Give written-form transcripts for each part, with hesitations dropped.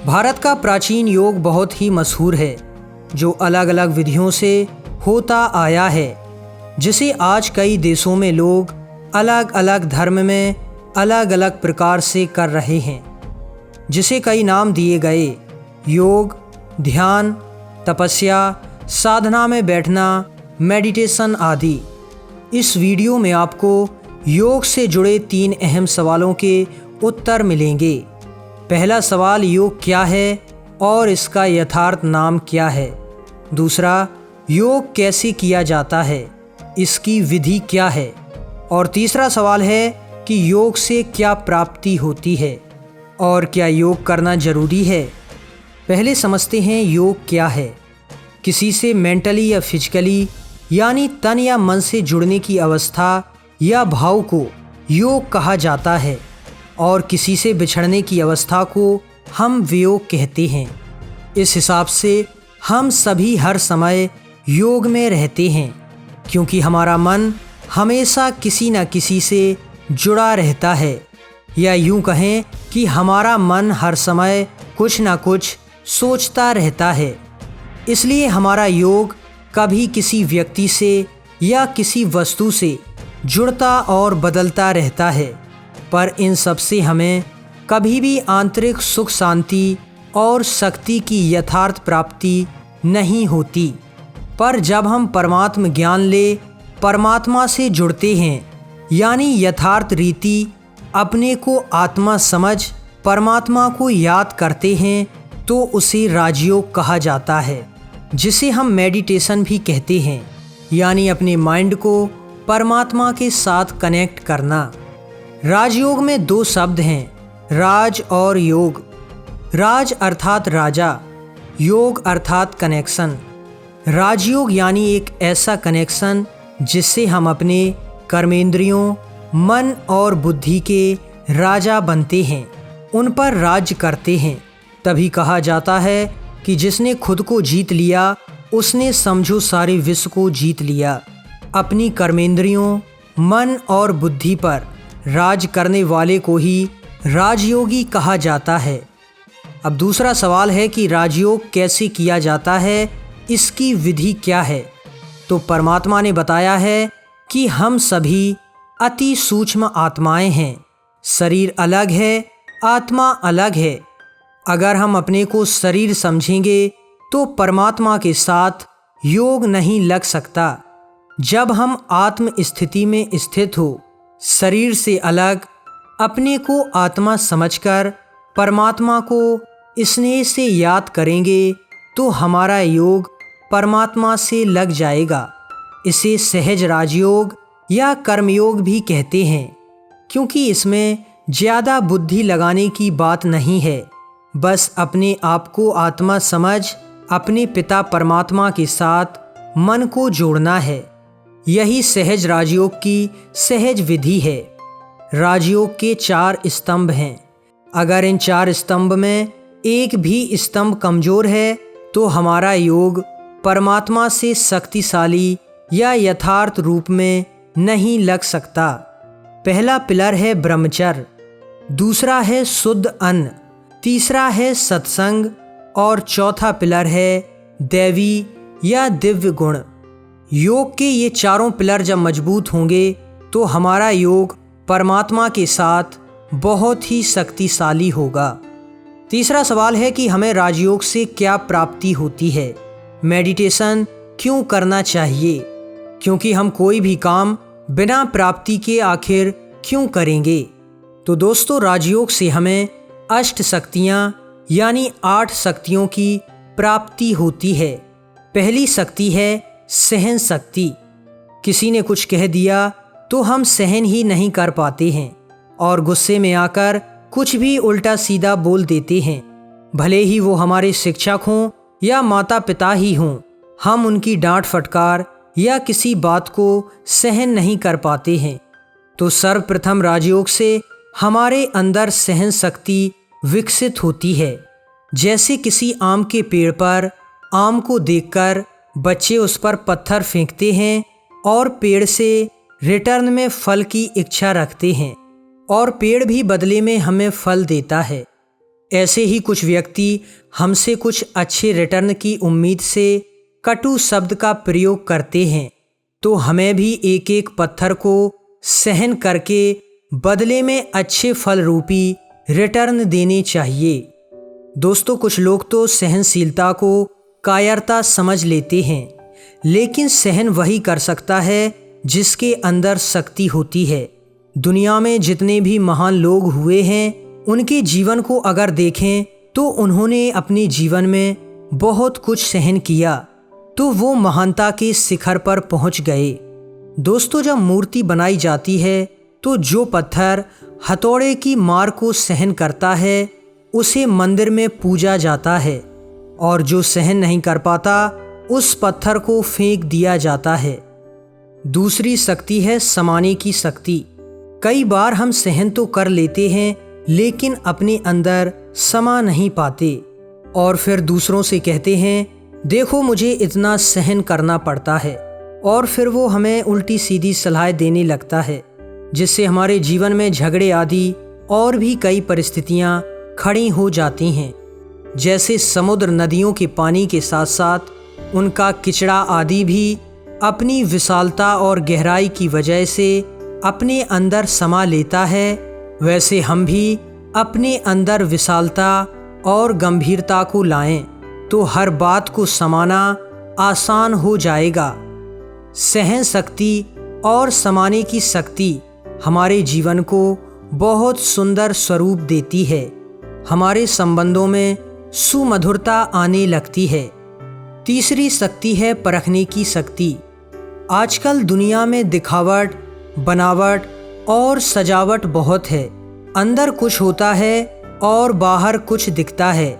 भारत का प्राचीन योग बहुत ही मशहूर है, जो अलग अलग विधियों से होता आया है, जिसे आज कई देशों में लोग अलग अलग धर्म में अलग अलग प्रकार से कर रहे हैं, जिसे कई नाम दिए गए। योग, ध्यान, तपस्या, साधना में बैठना, मेडिटेशन आदि। इस वीडियो में आपको योग से जुड़े 3 अहम सवालों के उत्तर मिलेंगे। पहला सवाल, योग क्या है और इसका यथार्थ नाम क्या है। दूसरा, योग कैसे किया जाता है, इसकी विधि क्या है। और तीसरा सवाल है कि योग से क्या प्राप्ति होती है और क्या योग करना जरूरी है। पहले समझते हैं योग क्या है। किसी से मेंटली या फिजिकली यानी तन या मन से जुड़ने की अवस्था या भाव को योग कहा जाता है, और किसी से बिछड़ने की अवस्था को हम वियोग कहते हैं। इस हिसाब से हम सभी हर समय योग में रहते हैं, क्योंकि हमारा मन हमेशा किसी न किसी से जुड़ा रहता है, या यूं कहें कि हमारा मन हर समय कुछ न कुछ सोचता रहता है। इसलिए हमारा योग कभी किसी व्यक्ति से या किसी वस्तु से जुड़ता और बदलता रहता है, पर इन सब से हमें कभी भी आंतरिक सुख शांति और शक्ति की यथार्थ प्राप्ति नहीं होती। पर जब हम परमात्म ज्ञान ले परमात्मा से जुड़ते हैं, यानी यथार्थ रीति अपने को आत्मा समझ परमात्मा को याद करते हैं, तो उसे राजयोग कहा जाता है, जिसे हम मेडिटेशन भी कहते हैं, यानी अपने माइंड को परमात्मा के साथ कनेक्ट करना। राजयोग में 2 शब्द हैं, राज और योग। राज अर्थात राजा, योग अर्थात कनेक्शन। राजयोग यानी एक ऐसा कनेक्शन जिससे हम अपने कर्मेंद्रियों, मन और बुद्धि के राजा बनते हैं, उन पर राज्य करते हैं। तभी कहा जाता है कि जिसने खुद को जीत लिया उसने समझो सारे विश्व को जीत लिया। अपनी कर्मेंद्रियों, मन और बुद्धि पर राज करने वाले को ही राजयोगी कहा जाता है। अब दूसरा सवाल है कि राजयोग कैसे किया जाता है, इसकी विधि क्या है। तो परमात्मा ने बताया है कि हम सभी अति सूक्ष्म आत्माएं हैं। शरीर अलग है, आत्मा अलग है। अगर हम अपने को शरीर समझेंगे तो परमात्मा के साथ योग नहीं लग सकता। जब हम आत्म स्थिति में स्थित हो, शरीर से अलग अपने को आत्मा समझकर परमात्मा को स्नेह से याद करेंगे, तो हमारा योग परमात्मा से लग जाएगा। इसे सहज राजयोग या कर्मयोग भी कहते हैं, क्योंकि इसमें ज़्यादा बुद्धि लगाने की बात नहीं है। बस अपने आप को आत्मा समझ अपने पिता परमात्मा के साथ मन को जोड़ना है। यही सहज राजयोग की सहज विधि है। राजयोग के 4 स्तंभ हैं। अगर इन 4 स्तंभ में एक भी स्तंभ कमज़ोर है तो हमारा योग परमात्मा से शक्तिशाली या यथार्थ रूप में नहीं लग सकता। पहला पिलर है ब्रह्मचर्य, दूसरा है शुद्ध अन्न, तीसरा है सत्संग और चौथा पिलर है दैवी या दिव्य गुण। योग के ये 4 पिलर जब मजबूत होंगे तो हमारा योग परमात्मा के साथ बहुत ही शक्तिशाली होगा। तीसरा सवाल है कि हमें राजयोग से क्या प्राप्ति होती है। मेडिटेशन क्यों करना चाहिए, क्योंकि हम कोई भी काम बिना प्राप्ति के आखिर क्यों करेंगे। तो दोस्तों, राजयोग से हमें 8 शक्तियाँ यानी 8 शक्तियों की प्राप्ति होती है। पहली शक्ति है सहन शक्ति। किसी ने कुछ कह दिया तो हम सहन ही नहीं कर पाते हैं और गुस्से में आकर कुछ भी उल्टा सीधा बोल देते हैं। भले ही वो हमारे शिक्षक हों या माता पिता ही हों, हम उनकी डांट फटकार या किसी बात को सहन नहीं कर पाते हैं। तो सर्वप्रथम राजयोग से हमारे अंदर सहन शक्ति विकसित होती है। जैसे किसी आम के पेड़ पर आम को देखकर बच्चे उस पर पत्थर फेंकते हैं और पेड़ से रिटर्न में फल की इच्छा रखते हैं, और पेड़ भी बदले में हमें फल देता है। ऐसे ही कुछ व्यक्ति हमसे कुछ अच्छे रिटर्न की उम्मीद से कटु शब्द का प्रयोग करते हैं, तो हमें भी एक एक पत्थर को सहन करके बदले में अच्छे फल रूपी रिटर्न देने चाहिए। दोस्तों, कुछ लोग तो सहनशीलता को कायरता समझ लेते हैं, लेकिन सहन वही कर सकता है जिसके अंदर शक्ति होती है। दुनिया में जितने भी महान लोग हुए हैं, उनके जीवन को अगर देखें तो उन्होंने अपने जीवन में बहुत कुछ सहन किया, तो वो महानता के शिखर पर पहुंच गए। दोस्तों, जब मूर्ति बनाई जाती है तो जो पत्थर हथौड़े की मार को सहन करता है उसे मंदिर में पूजा जाता है, और जो सहन नहीं कर पाता उस पत्थर को फेंक दिया जाता है। दूसरी शक्ति है समाने की शक्ति। कई बार हम सहन तो कर लेते हैं, लेकिन अपने अंदर समा नहीं पाते और फिर दूसरों से कहते हैं, देखो मुझे इतना सहन करना पड़ता है, और फिर वो हमें उल्टी सीधी सलाह देने लगता है, जिससे हमारे जीवन में झगड़े आदि और भी कई परिस्थितियां खड़ी हो जाती हैं। जैसे समुद्र नदियों के पानी के साथ साथ उनका किचड़ा आदि भी अपनी विशालता और गहराई की वजह से अपने अंदर समा लेता है, वैसे हम भी अपने अंदर विशालता और गंभीरता को लाएं तो हर बात को समाना आसान हो जाएगा। सहन शक्ति और समाने की शक्ति हमारे जीवन को बहुत सुंदर स्वरूप देती है। हमारे संबंधों में सुमधुरता आने लगती है। तीसरी शक्ति है परखने की शक्ति। आजकल दुनिया में दिखावट, बनावट और सजावट बहुत है। अंदर कुछ होता है और बाहर कुछ दिखता है,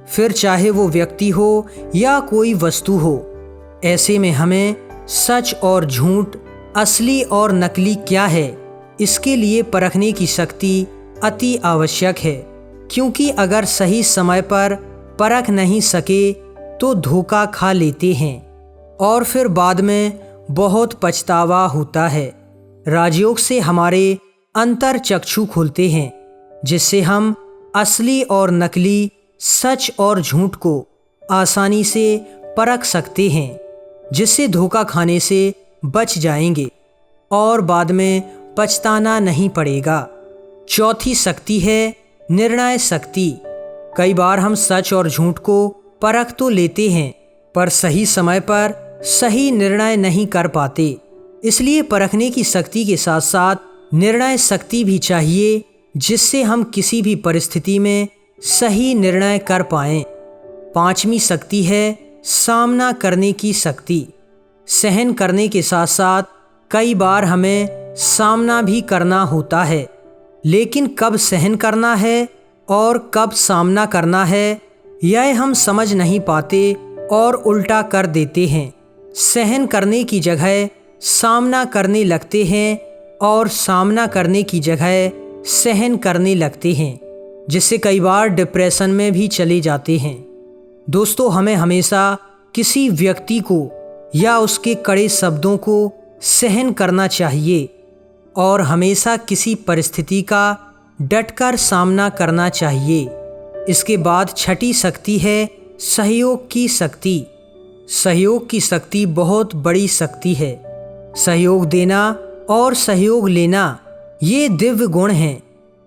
फिर चाहे वो व्यक्ति हो या कोई वस्तु हो। ऐसे में हमें सच और झूठ, असली और नकली क्या है, इसके लिए परखने की शक्ति अति आवश्यक है, क्योंकि अगर सही समय पर परख नहीं सके तो धोखा खा लेते हैं और फिर बाद में बहुत पछतावा होता है। राजयोग से हमारे अंतर चक्षु खुलते हैं, जिससे हम असली और नकली, सच और झूठ को आसानी से परख सकते हैं, जिससे धोखा खाने से बच जाएंगे और बाद में पछताना नहीं पड़ेगा। चौथी शक्ति है निर्णय शक्ति। कई बार हम सच और झूठ को परख तो लेते हैं, पर सही समय पर सही निर्णय नहीं कर पाते। इसलिए परखने की शक्ति के साथ साथ निर्णय शक्ति भी चाहिए, जिससे हम किसी भी परिस्थिति में सही निर्णय कर पाएं। पांचवी शक्ति है सामना करने की शक्ति। सहन करने के साथ साथ कई बार हमें सामना भी करना होता है, लेकिन कब सहन करना है और कब सामना करना है यह हम समझ नहीं पाते और उल्टा कर देते हैं। सहन करने की जगह सामना करने लगते हैं और सामना करने की जगह सहन करने लगते हैं, जिससे कई बार डिप्रेशन में भी चले जाते हैं। दोस्तों, हमें हमेशा किसी व्यक्ति को या उसके कड़े शब्दों को सहन करना चाहिए और हमेशा किसी परिस्थिति का डटकर सामना करना चाहिए। इसके बाद छठी शक्ति है सहयोग की शक्ति। सहयोग की शक्ति बहुत बड़ी शक्ति है। सहयोग देना और सहयोग लेना ये दिव्य गुण हैं,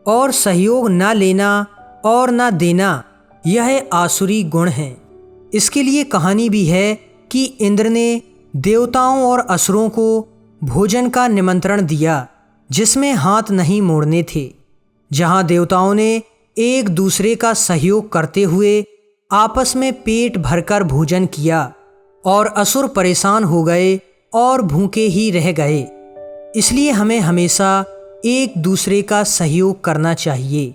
और सहयोग ना लेना और ना देना यह आसुरी गुण हैं। इसके लिए कहानी भी है कि इंद्र ने देवताओं और असुरों को भोजन का निमंत्रण दिया, जिसमें हाथ नहीं मोड़ने थे। जहां देवताओं ने एक दूसरे का सहयोग करते हुए आपस में पेट भरकर भोजन किया, और असुर परेशान हो गए और भूखे ही रह गए। इसलिए हमें हमेशा एक दूसरे का सहयोग करना चाहिए।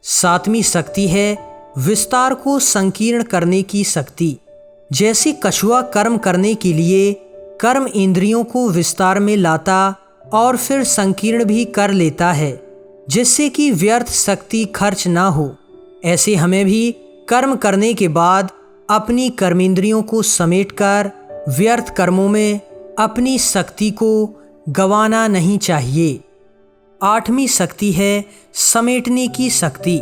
सातवीं शक्ति है विस्तार को संकीर्ण करने की शक्ति। जैसे कछुआ कर्म करने के लिए कर्म इंद्रियों को विस्तार में लाता और फिर संकीर्ण भी कर लेता है, जिससे कि व्यर्थ शक्ति खर्च ना हो, ऐसे हमें भी कर्म करने के बाद अपनी कर्मेंद्रियों को समेटकर व्यर्थ कर्मों में अपनी शक्ति को गंवाना नहीं चाहिए। आठवीं शक्ति है समेटने की शक्ति।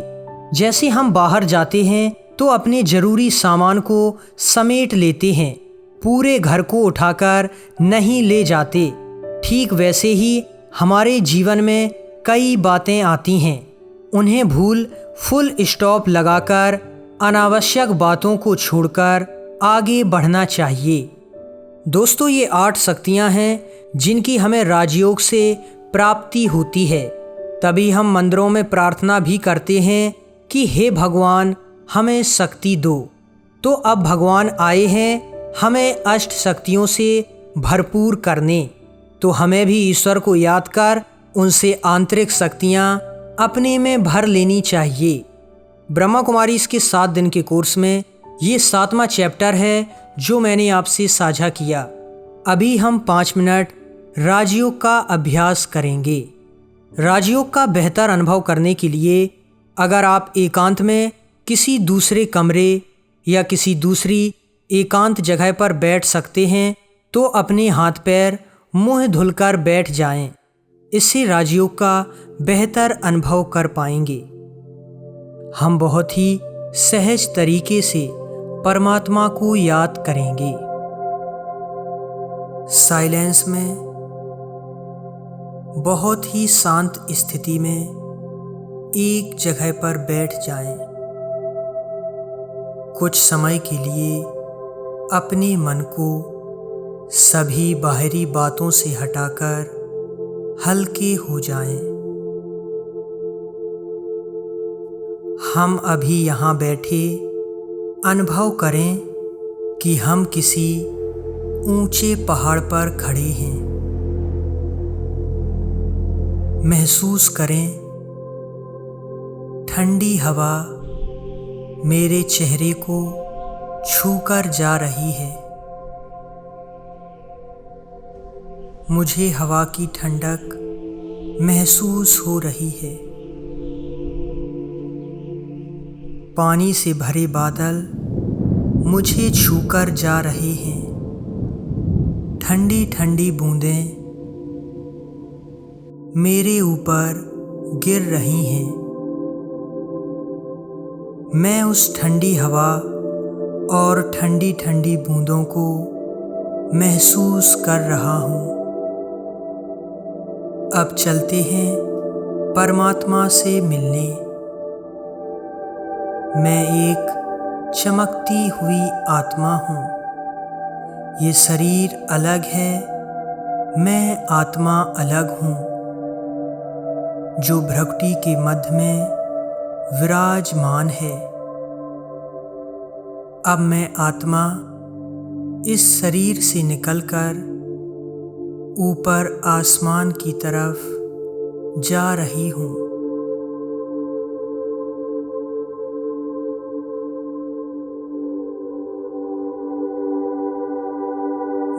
जैसे हम बाहर जाते हैं तो अपने ज़रूरी सामान को समेट लेते हैं, पूरे घर को उठाकर नहीं ले जाते। ठीक वैसे ही हमारे जीवन में कई बातें आती हैं, उन्हें भूल फुल स्टॉप लगाकर अनावश्यक बातों को छोड़कर आगे बढ़ना चाहिए। दोस्तों, ये 8 शक्तियाँ हैं जिनकी हमें राजयोग से प्राप्ति होती है। तभी हम मंदिरों में प्रार्थना भी करते हैं कि हे भगवान, हमें शक्ति दो। तो अब भगवान आए हैं हमें अष्ट शक्तियों से भरपूर करने, तो हमें भी ईश्वर को याद कर उनसे आंतरिक शक्तियाँ अपने में भर लेनी चाहिए। ब्रह्मा कुमारी इसके 7 दिन के कोर्स में ये 7वां चैप्टर है जो मैंने आपसे साझा किया। अभी हम 5 मिनट राजयोग का अभ्यास करेंगे। राजयोग का बेहतर अनुभव करने के लिए अगर आप एकांत में किसी दूसरे कमरे या किसी दूसरी एकांत जगह पर बैठ सकते हैं तो अपने हाथ पैर मुंह धुलकर बैठ जाएं। इससे राजयोग का बेहतर अनुभव कर पाएंगे। हम बहुत ही सहज तरीके से परमात्मा को याद करेंगे। साइलेंस में बहुत ही शांत स्थिति में एक जगह पर बैठ जाएं। कुछ समय के लिए अपने मन को सभी बाहरी बातों से हटाकर हल्के हो जाएं। हम अभी यहाँ बैठे अनुभव करें कि हम किसी ऊंचे पहाड़ पर खड़े हैं। महसूस करें ठंडी हवा मेरे चेहरे को छूकर जा रही है। मुझे हवा की ठंडक महसूस हो रही है। पानी से भरे बादल मुझे छूकर जा रहे हैं। ठंडी ठंडी बूंदें मेरे ऊपर गिर रही हैं। मैं उस ठंडी हवा और ठंडी ठंडी बूंदों को महसूस कर रहा हूँ। अब चलते हैं परमात्मा से मिलने। मैं एक चमकती हुई आत्मा हूँ। ये शरीर अलग है, मैं आत्मा अलग हूँ जो भ्रकुटी के मध्य में विराजमान है। अब मैं आत्मा इस शरीर से निकलकर ऊपर आसमान की तरफ जा रही हूँ।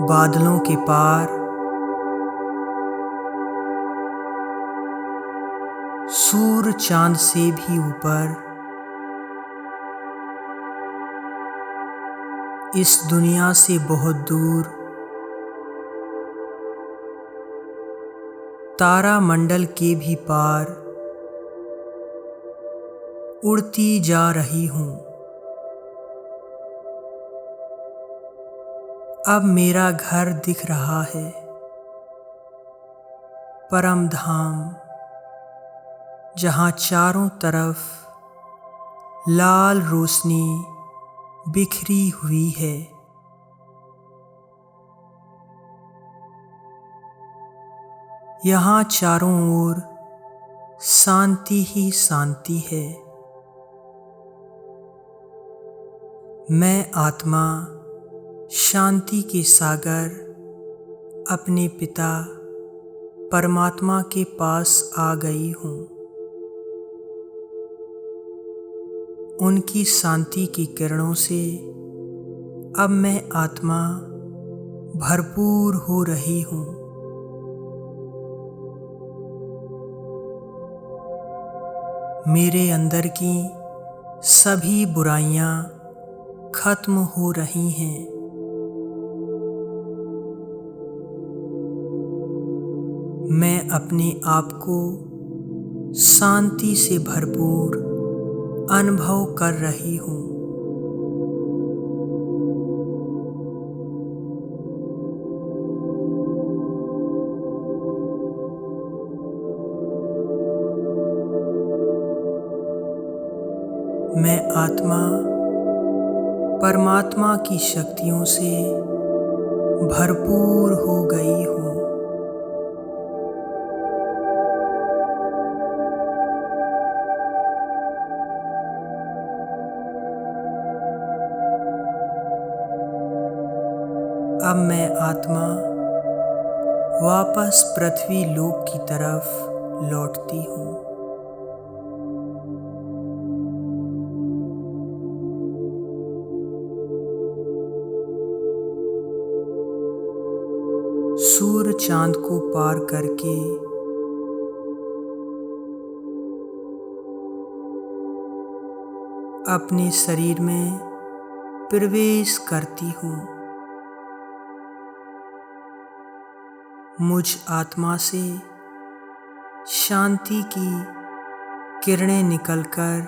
बादलों के पार सूर्य चांद से भी ऊपर इस दुनिया से बहुत दूर तारा मंडल के भी पार उड़ती जा रही हूँ। अब मेरा घर दिख रहा है, परम धाम, जहाँ चारों तरफ लाल रोशनी बिखरी हुई है। यहाँ चारों ओर शांति ही शांति है। मैं आत्मा शांति के सागर अपने पिता परमात्मा के पास आ गई हूँ। उनकी शांति की किरणों से अब मैं आत्मा भरपूर हो रही हूँ। मेरे अंदर की सभी बुराइयां खत्म हो रही हैं। मैं अपने आप को शांति से भरपूर अनुभव कर रही हूँ। मैं आत्मा परमात्मा की शक्तियों से भरपूर हो गई हूँ। अब मैं आत्मा वापस पृथ्वी लोक की तरफ लौटती हूँ। सूर्य चांद को पार करके अपने शरीर में प्रवेश करती हूँ। मुझ आत्मा से शांति की किरणें निकलकर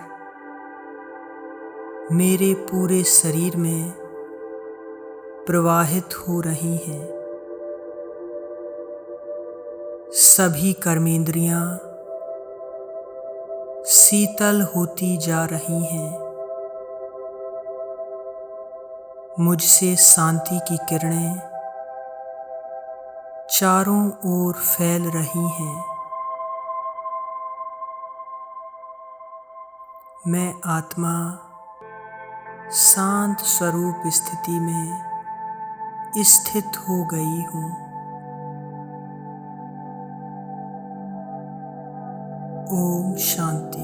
मेरे पूरे शरीर में प्रवाहित हो रही हैं। सभी कर्मेंद्रियां शीतल होती जा रही हैं। मुझसे शांति की किरणें चारों ओर फैल रही हैं। मैं आत्मा शांत स्वरूप स्थिति में स्थित हो गई हूँ। ओम शांति।